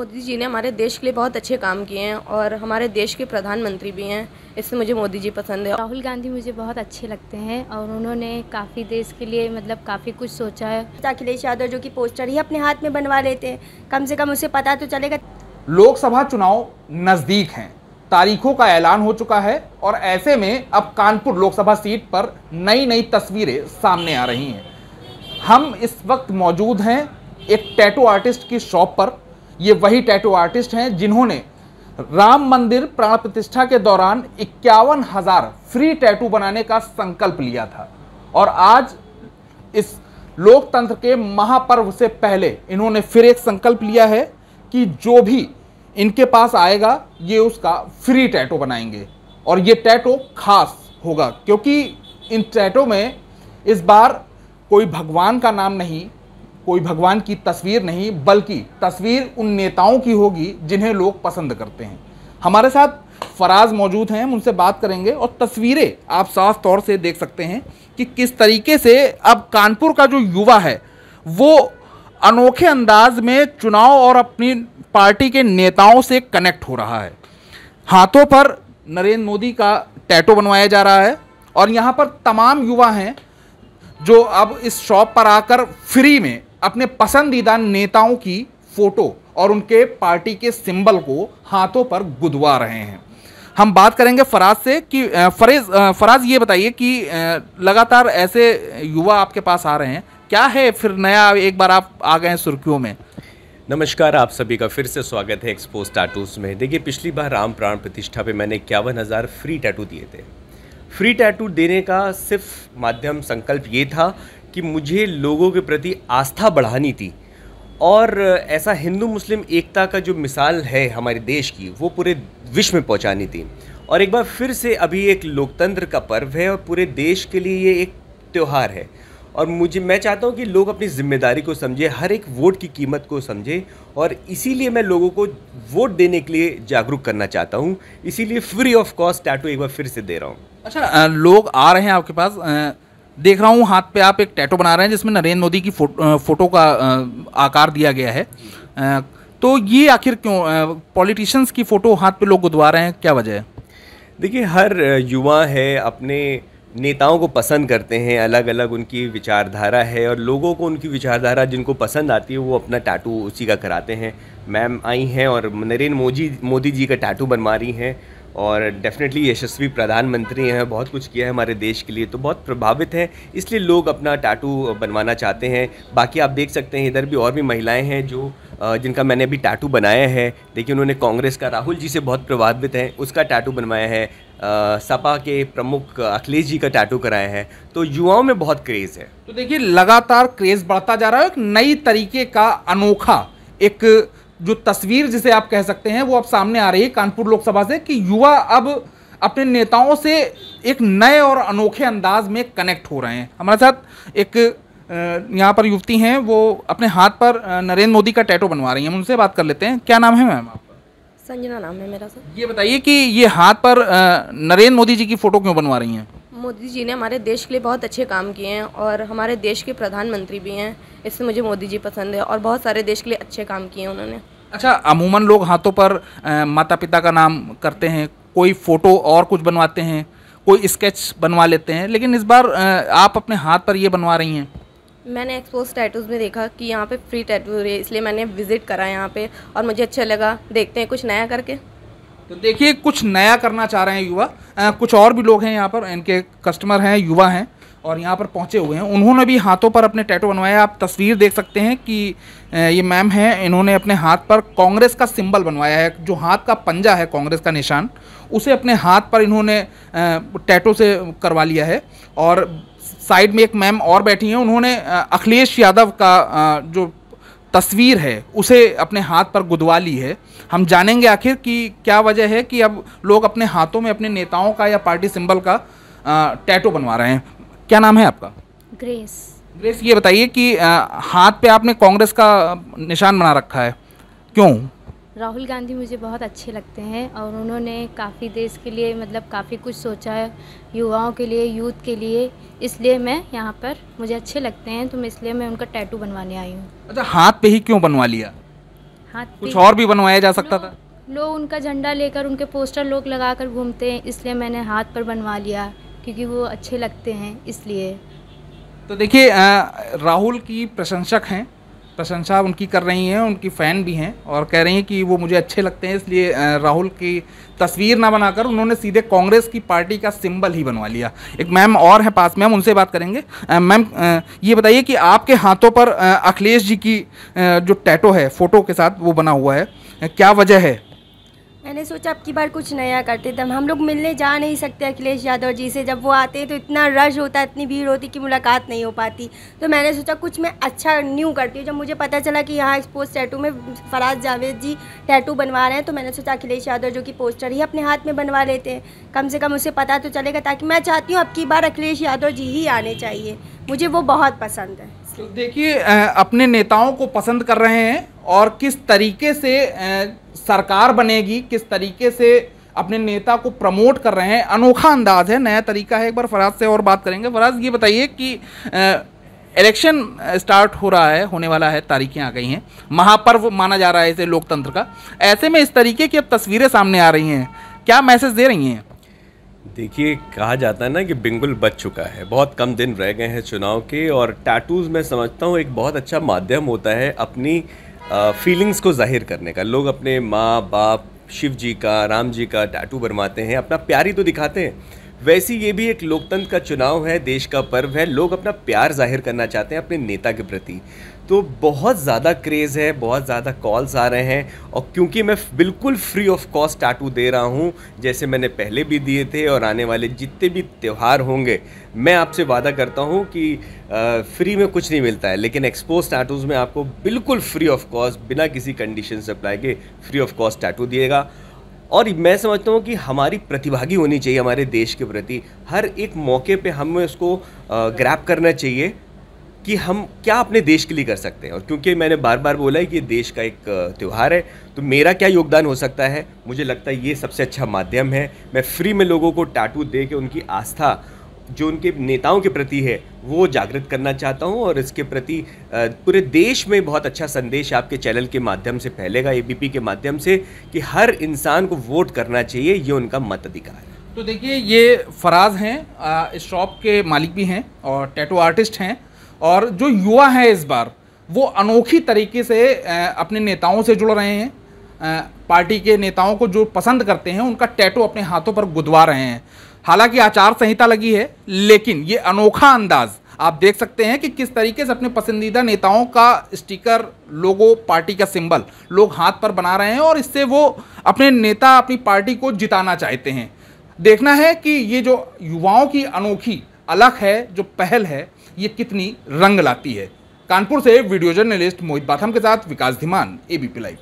मोदी जी ने हमारे देश के लिए बहुत अच्छे काम किए हैं और हमारे देश के प्रधानमंत्री भी हैं, इससे मुझे मोदी जी पसंद है। राहुल गांधी मुझे बहुत अच्छे लगते हैं और उन्होंने काफ़ी देश के लिए काफ़ी कुछ सोचा है। अखिलेश यादव जो कि पोस्टर ही अपने हाथ में बनवा लेते हैं, कम से कम उसे पता तो चलेगा। लोकसभा चुनाव नजदीक हैं, तारीखों का ऐलान हो चुका है और ऐसे में अब कानपुर लोकसभा सीट पर नई नई तस्वीरें सामने आ रही हैं। हम इस वक्त मौजूद हैं एक टैटू आर्टिस्ट की शॉप पर। ये वही टैटू आर्टिस्ट हैं जिन्होंने राम मंदिर प्राण प्रतिष्ठा के दौरान 51,000 फ्री टैटू बनाने का संकल्प लिया था और आज इस लोकतंत्र के महापर्व से पहले इन्होंने फिर एक संकल्प लिया है कि जो भी इनके पास आएगा ये उसका फ्री टैटू बनाएंगे और ये टैटू खास होगा क्योंकि इन टैटू में इस बार कोई भगवान का नाम नहीं, कोई भगवान की तस्वीर नहीं, बल्कि तस्वीर उन नेताओं की होगी जिन्हें लोग पसंद करते हैं। हमारे साथ फराज मौजूद हैं, हम उनसे बात करेंगे और तस्वीरें आप साफ तौर से देख सकते हैं कि किस तरीके से अब कानपुर का जो युवा है वो अनोखे अंदाज में चुनाव और अपनी पार्टी के नेताओं से कनेक्ट हो रहा है। हाथों पर नरेंद्र मोदी का टैटू बनवाया जा रहा है और यहाँ पर तमाम युवा हैं जो अब इस शॉप पर आकर फ्री में अपने पसंदीदा नेताओं की फोटो और उनके पार्टी के सिंबल को हाथों पर गुदवा रहे हैं। हम बात करेंगे फराज से कि फराज ये बताइए कि लगातार ऐसे युवा आपके पास आ रहे हैं, क्या है फिर नया, एक बार आप आ गए हैं सुर्खियों में। नमस्कार, आप सभी का फिर से स्वागत है एक्सपोज टैटूज़ में। देखिए, पिछली बार राम प्राण प्रतिष्ठा पे मैंने 51,000 फ्री टैटू दिए थे। फ्री टैटू देने का सिर्फ माध्यम संकल्प ये था कि मुझे लोगों के प्रति आस्था बढ़ानी थी और ऐसा हिंदू मुस्लिम एकता का जो मिसाल है हमारे देश की वो पूरे विश्व में पहुंचानी थी। और एक बार फिर से अभी एक लोकतंत्र का पर्व है और पूरे देश के लिए ये एक त्यौहार है और मैं चाहता हूँ कि लोग अपनी जिम्मेदारी को समझे, हर एक वोट की कीमत को समझे और इसीलिए मैं लोगों को वोट देने के लिए जागरूक करना चाहता हूँ। इसीलिए फ्री ऑफ कॉस्ट टैटू एक बार फिर से दे रहा हूँ। अच्छा, लोग आ रहे हैं आपके पास, देख रहा हूँ हाथ पे आप एक टैटू बना रहे हैं जिसमें नरेंद्र मोदी की फोटो का आकार दिया गया है, तो ये आखिर क्यों पॉलिटिशियंस की फ़ोटो हाथ पे लोग गुदवा रहे हैं, क्या वजह है? देखिए, हर युवा है अपने नेताओं को पसंद करते हैं, अलग अलग उनकी विचारधारा है और लोगों को उनकी विचारधारा जिनको पसंद आती है वो अपना टैटू उसी का कराते हैं। मैम आई हैं और नरेंद्र मोदी जी का टैटू बनवा रही हैं और डेफिनेटली यशस्वी प्रधानमंत्री हैं, बहुत कुछ किया है हमारे देश के लिए, तो बहुत प्रभावित हैं, इसलिए लोग अपना टैटू बनवाना चाहते हैं। बाकी आप देख सकते हैं इधर भी और भी महिलाएं हैं जो जिनका मैंने अभी टैटू बनाया है। देखिए, उन्होंने कांग्रेस का राहुल जी से बहुत प्रभावित हैं, उसका टैटू बनवाया है। सपा के प्रमुख अखिलेश जी का टैटू कराया है। तो युवाओं में बहुत क्रेज़ है। तो देखिए, लगातार क्रेज़ बढ़ता जा रहा है। एक नई तरीके का अनोखा एक जो तस्वीर जिसे आप कह सकते हैं वो अब सामने आ रही है कानपुर लोकसभा से कि युवा अब अपने नेताओं से एक नए और अनोखे अंदाज में कनेक्ट हो रहे हैं। हमारे साथ एक यहाँ पर युवती हैं, वो अपने हाथ पर नरेंद्र मोदी का टैटू बनवा रही हैं, हम उनसे बात कर लेते हैं। क्या नाम है मैम आपका? संजना नाम है मेरा सर। ये बताइए कि ये हाथ पर नरेंद्र मोदी जी की फ़ोटो क्यों बनवा रही हैं? मोदी जी ने हमारे देश के लिए बहुत अच्छे काम किए हैं और हमारे देश के प्रधानमंत्री भी हैं, इससे मुझे मोदी जी पसंद है और बहुत सारे देश के लिए अच्छे काम किए हैं उन्होंने। अच्छा, अमूमन लोग हाथों पर माता पिता का नाम करते हैं, कोई फ़ोटो और कुछ बनवाते हैं, कोई स्केच बनवा लेते हैं, लेकिन इस बार आप अपने हाथ पर ये बनवा रही हैं। मैंने एक्सपोज टैटूज़ में देखा कि यहाँ पे फ्री टैटू है, इसलिए मैंने विज़िट करा यहाँ पे और मुझे अच्छा लगा। देखते हैं कुछ नया करके। तो देखिए, कुछ नया करना चाह रहे हैं युवा। कुछ और भी लोग हैं यहाँ पर, इनके कस्टमर हैं, युवा हैं और यहाँ पर पहुँचे हुए हैं, उन्होंने भी हाथों पर अपने टैटू बनवाए। आप तस्वीर देख सकते हैं कि ये मैम हैं, इन्होंने अपने हाथ पर कांग्रेस का सिंबल बनवाया है, जो हाथ का पंजा है कांग्रेस का निशान, उसे अपने हाथ पर इन्होंने टैटू से करवा लिया है। और साइड में एक मैम और बैठी हैं, उन्होंने अखिलेश यादव का जो तस्वीर है उसे अपने हाथ पर गुदवा ली है। हम जानेंगे आखिर कि क्या वजह है कि अब लोग अपने हाथों में अपने नेताओं का या पार्टी सिंबल का टैटू बनवा रहे हैं। क्या नाम है आपका? ग्रेस। ग्रेस, ये बताइए कि हाथ पे आपने कांग्रेस का निशान बना रखा है, क्यों? राहुल गांधी मुझे बहुत अच्छे लगते हैं और उन्होंने काफ़ी देश के लिए काफ़ी कुछ सोचा है, युवाओं के लिए, यूथ के लिए, इसलिए मैं यहाँ पर मुझे अच्छे लगते हैं, तो इसलिए मैं उनका टैटू बनवाने आई हूँ। अच्छा, हाथ पे ही क्यों बनवा लिया? हाथ कुछ पे और भी बनवाया जा सकता था? लोग उनका झंडा लेकर उनके पोस्टर लोग लगाकर घूमते हैं, इसलिए मैंने हाथ पर बनवा लिया, क्योंकि वो अच्छे लगते हैं इसलिए। तो देखिए राहुल की प्रशंसा उनकी कर रही हैं, उनकी फ़ैन भी हैं और कह रही हैं कि वो मुझे अच्छे लगते हैं, इसलिए राहुल की तस्वीर ना बनाकर उन्होंने सीधे कांग्रेस की पार्टी का सिंबल ही बनवा लिया। एक मैम और है पास में, हम उनसे बात करेंगे। मैम ये बताइए कि आपके हाथों पर अखिलेश जी की जो टैटो है फ़ोटो के साथ वो बना हुआ है, क्या वजह है? मैंने सोचा अब की बार कुछ नया करते थे। हम लोग मिलने जा नहीं सकते अखिलेश यादव जी से, जब वो आते हैं तो इतना रश होता है, इतनी भीड़ होती कि मुलाकात नहीं हो पाती। तो मैंने सोचा कुछ मैं अच्छा न्यू करती हूँ। जब मुझे पता चला कि यहाँ एक्सपोज टैटू में फराज जावेद जी टैटू बनवा रहे हैं, तो मैंने सोचा अखिलेश यादव जो की पोस्टर ही अपने हाथ में बनवा लेते हैं, कम से कम उसे पता तो चलेगा। ताकि मैं चाहती हूँ अब की बार अखिलेश यादव जी ही आने चाहिए, मुझे वो बहुत पसंद है। तो देखिए अपने नेताओं को पसंद कर रहे हैं और किस तरीके से सरकार बनेगी, किस तरीके से अपने नेता को प्रमोट कर रहे हैं, अनोखा अंदाज है, नया तरीका है। एक बार फराज से और बात करेंगे। फराज ये बताइए कि इलेक्शन स्टार्ट हो रहा है, होने वाला है, तारीखें आ गई हैं, महापर्व माना जा रहा है इसे लोकतंत्र का। ऐसे में इस तरीके की अब तस्वीरें सामने आ रही हैं, क्या मैसेज दे रही हैं? देखिए, कहा जाता है ना कि बिंगुल बच चुका है, बहुत कम दिन रह गए हैं चुनाव के, और टैटूज़ मैं समझता हूँ एक बहुत अच्छा माध्यम होता है अपनी फीलिंग्स को जाहिर करने का। लोग अपने माँ बाप, शिव जी का, राम जी का टैटू बनवाते हैं, अपना प्यार ही तो दिखाते हैं। वैसे ये भी एक लोकतंत्र का चुनाव है, देश का पर्व है, लोग अपना प्यार जाहिर करना चाहते हैं अपने नेता के प्रति। तो बहुत ज़्यादा क्रेज़ है, बहुत ज़्यादा कॉल्स आ रहे हैं, और क्योंकि मैं बिल्कुल फ्री ऑफ कॉस्ट टैटू दे रहा हूँ, जैसे मैंने पहले भी दिए थे और आने वाले जितने भी त्यौहार होंगे, मैं आपसे वादा करता हूँ कि फ्री में कुछ नहीं मिलता है, लेकिन एक्सपोज टैटूज़ में आपको बिल्कुल फ्री ऑफ कॉस्ट, बिना किसी कंडीशन से अप्लाई के फ्री ऑफ कॉस्ट टैटू दिएगा। और मैं समझता हूँ कि हमारी प्रतिभागी होनी चाहिए हमारे देश के प्रति। हर एक मौके पे हमें उसको ग्रैब करना चाहिए कि हम क्या अपने देश के लिए कर सकते हैं। और क्योंकि मैंने बार बार बोला है कि ये देश का एक त्यौहार है, तो मेरा क्या योगदान हो सकता है, मुझे लगता है ये सबसे अच्छा माध्यम है। मैं फ्री में लोगों को टैटू दे के उनकी आस्था जो उनके नेताओं के प्रति है वो जागृत करना चाहता हूं, और इसके प्रति पूरे देश में बहुत अच्छा संदेश आपके चैनल के माध्यम से फैलेगा, एबीपी के माध्यम से, कि हर इंसान को वोट करना चाहिए, ये उनका मताधिकार है। तो देखिए ये फराज हैं, इस शॉप के मालिक भी हैं और टैटू आर्टिस्ट हैं, और जो युवा हैं इस बार वो अनोखी तरीके से अपने नेताओं से जुड़ रहे हैं, पार्टी के नेताओं को जो पसंद करते हैं उनका टैटू अपने हाथों पर गुदवा रहे हैं। हालांकि आचार संहिता लगी है, लेकिन ये अनोखा अंदाज आप देख सकते हैं कि किस तरीके से अपने पसंदीदा नेताओं का स्टिकर, लोगो, पार्टी का सिंबल लोग हाथ पर बना रहे हैं, और इससे वो अपने नेता, अपनी पार्टी को जिताना चाहते हैं। देखना है कि ये जो युवाओं की अनोखी अलग है जो पहल है, ये कितनी रंग लाती है। कानपुर से वीडियो जर्नलिस्ट मोहित बाथम के साथ विकास धीमान, एबीपी लाइव।